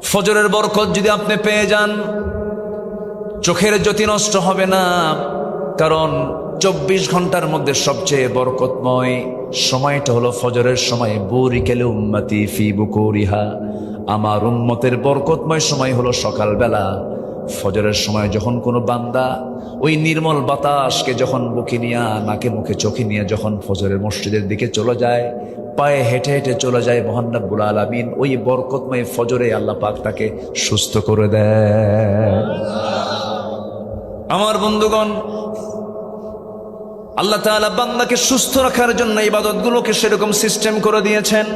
ফজরের বরকত যদি আপনি পেয়ে যান, চোখের জ্যোতি নষ্ট হবে না। কারণ 24 ঘন্টার মধ্যে সবচেয়ে বরকতময় সময়টা হলো ফজরের সময়। বুরিকাল উম্মতি ফি বুকুরিহা, আমার উম্মতের বরকতময় সময় হলো সকালবেলা। ফজরের সময় যখন কোনো বান্দা ওই নির্মল বাতাসকে যখন বুকে নিয়ে, নাকে মুখে চোখে নিয়ে যখন ফজরের মসজিদের দিকে চলে যায়, পায়ে হেঁটে হেঁটে চলে যায়, মহান রব্বুল আলামিন ওই বরকতময় ফজরে আল্লাহ পাক তাকে সুস্থ করে দেয়। আমার বন্ধুগণ, আল্লাহ তাআলা বান্দাকে সুস্থ রাখার জন্য ইবাদতগুলোকে সেরকম সিস্টেম করে দিয়েছেন।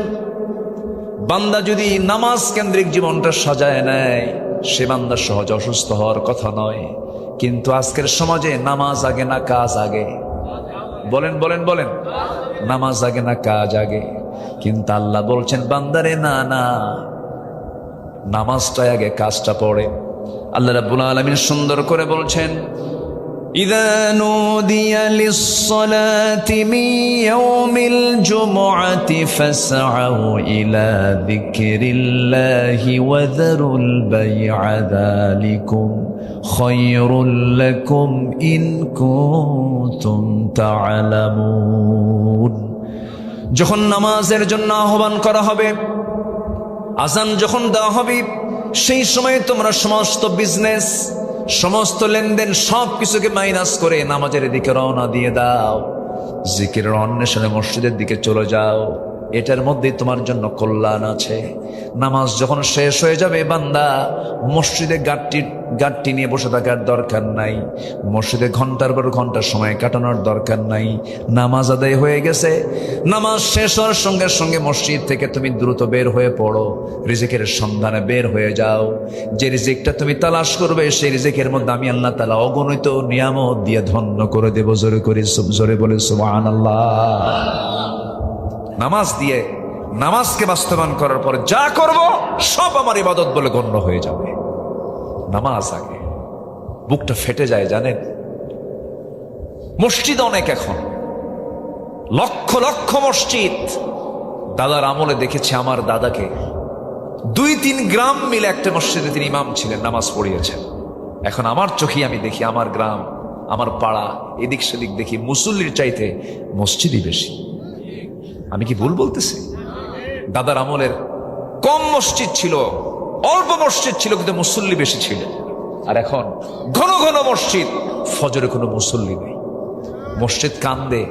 বান্দা যদি নামাজ কেন্দ্রিক জীবনটা সাজায় নেয়, সে বান্দা সহজ অসুস্থ হওয়ার কথা নয়। কিন্তু আজকের সমাজে নামাজ আগে না কাজ আগে? বলেন বলেন বলেন, নামাজ আগে না কাজ আগে? কিন্তু আল্লাহ বলছেন বান্দারে, না না, নামাজটাই আগে, কাজটা পড়ে। আল্লাহ রাব্বুল আলামিন সুন্দর করে বলছেন, ইযা নুদিয়া লিস-সালাতি মিন ইয়াউমিল জুমআতি ফাসআউ ইলা যিকরিল্লাহি ওয়া যারুল বাই'a যালিকুম খায়রুল লাকুম ইন কুনতুম তা'লামুন। যখন নামাজের জন্য আহ্বান করা হবে, আযান যখন দেওয়া হবে, সেই সময় তোমরা সমস্ত বিজনেস, সমস্ত লেনদেন সব কিছুকে মাইনাস করে নামাজের দিকে রওনা দিয়ে দাও। জিকিরের অন্বেষণে মসজিদের দিকে চলে যাও, এটার মধ্যেই তোমার জন্য কল্যাণ আছে। নামাজ যখন শেষ হয়ে যাবে, বান্দা মসজিদে গাট্টি নিয়ে বসে থাকার দরকার নাই, মসজিদে ঘন্টার পর ঘন্টা সময় কাটানোর দরকার নাই। নামাজ আদায় হয়ে গেছে, নামাজ শেষ হওয়ার সঙ্গে সঙ্গে মসজিদ থেকে তুমি দ্রুত বের হয়ে পড়ো, রিজিকের সন্ধানে বের হয়ে যাও। যে রিজিকটা তুমি তালাশ করবে, সেই রিজিকের মধ্যে আমি আল্লাহ তাআলা অগণিত নিয়ামত দিয়ে ধন্য করে দেব। জোরে বলে সুবহানাল্লাহ। নামাজ দিয়ে, নামাজকে বাস্তবায়ন করার পর যা করব সব আমার ইবাদত বলে গণ্য হয়ে যাবে। নামাজ আগে। বুকটা ফেটে যায় জানেন। মসজিদ অনেক, এখন লক্ষ লক্ষ মসজিদ। দাদার আমলে দেখেছি, আমার দাদাকে 2-3 গ্রাম মিলে একটা মসজিদে তিনি ইমাম ছিলেন, নামাজ পড়িয়েছেন। এখন আমার চোখে আমি দেখি, আমার গ্রাম, আমার পাড়া, এদিক সেদিক দেখি মুসল্লির চাইতে মসজিদই বেশি। আমি কি ভুল বলতেছি? দাদার আমলের কম মসজিদ ছিল, অল্প মসজিদ ছিল, কিন্তু মুসল্লি বেশি ছিল। আর এখন ঘন ঘন মসজিদ, ফজরে কোনো মুসল্লি নেই। মসজিদ কান্দে,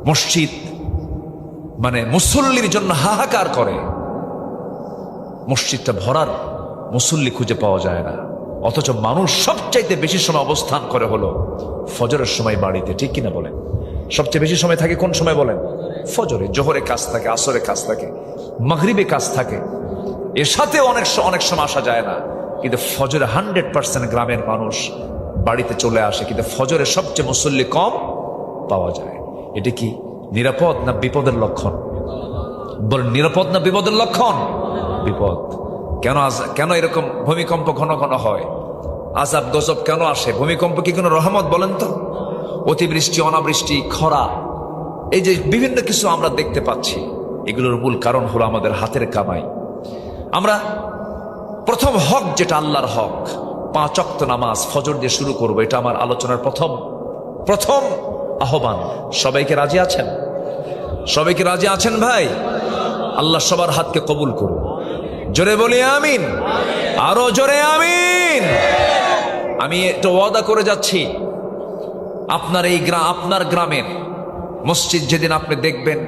মসজিদ মানে মুসল্লির জন্য হাহাকার করে। মসজিদটা ভরার মুসল্লি খুঁজে পাওয়া যায় না, অথচ মানুষ সবচাইতে বেশি সময় অবস্থান করে হলো ফজরের সময় বাড়িতে। ঠিক কিনা বলেন? সবচেয়ে বেশি সময় থাকে কোন সময় বলেন? ফজরে। জোহরে কাজ থাকে, আসরে কাজ থাকে, মাগরিবে কাজ থাকে, এর সাথে অনেক সময় আসা যায় না। কিন্তু ফজরে 100% গ্রামের মানুষ বাড়িতে চলে আসে, কিন্তু ফজরে সবচেয়ে মুসল্লি কম পাওয়া যায়। এটা কি নিরাপদ না বিপদের লক্ষণ? বলেন, নিরাপদ না বিপদের লক্ষণ? বিপদ। কেন এরকম ভূমিকম্প ঘন ঘন হয়? আযাব গজব কেন আসে? ভূমিকম্প কি কোনো রহমত? বলেন তো। অতিবৃষ্টি, অনাবৃষ্টি, খরা, এই যে বিভিন্ন কিছু আমরা দেখতে পাচ্ছি, এগুলোর মূল কারণ হলো আমাদের হাতের কামাই। আমরা প্রথম হক, যেটা আল্লাহর হক, 5 ওয়াক্ত নামাজ ফজর দিয়ে শুরু করব। এটা আমার আলোচনার প্রথম আহ্বান। সবাইকে রাজি আছেন? সবাইকে রাজি আছেন ভাই? আল্লাহ সবার হাতকে কবুল করুন। জোরে বলি আমিন। আরো জোরে আমিন। আমি এটা ওয়াদা করে যাচ্ছি, আপনার গ্রামের মসজিদ যেদিন আপনি দেখবেন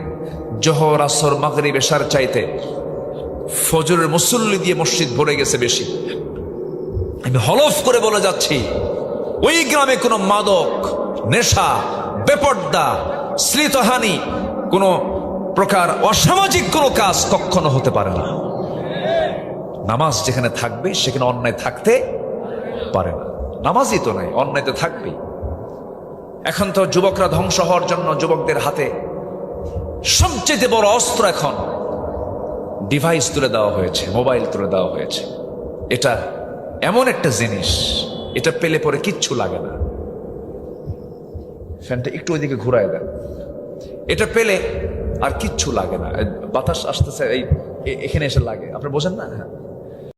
জোহর, আসর, মাগরিব, এশার চাইতে ফজরের মুসল্লি দিয়ে মসজিদ ভরে গেছে বেশি, আমি হলফ করে বলে যাচ্ছি, ওই গ্রামে কোনো মাদক, নেশা, বেপর্দা, শ্লীলতাহানি, কোনো প্রকার অসামাজিক কোনো কাজ কখনো হতে পারে না। নামাজ যেখানে থাকবে সেখানে অন্যায় থাকতে পারে না। নামাজই তো নাই, অন্যায় তো থাকবেই। এখন তো যুবকরা ধ্বংস হওয়ার জন্য যুবকদের হাতে সবচেয়ে বড় অস্ত্র এখন ডিভাইস তুলে দেওয়া হয়েছে, মোবাইল তুলে দেওয়া হয়েছে। এটা এমন একটা জিনিস, এটা পেলে পরে কিচ্ছু লাগে না। ফ্যানটা একটু ওইদিকে ঘুরায় দেন। এটা পেলে আর কিচ্ছু লাগে না। বাতাস আসতেছে, এখানে এসে লাগে, আপনি বোঝেন না? হ্যাঁ,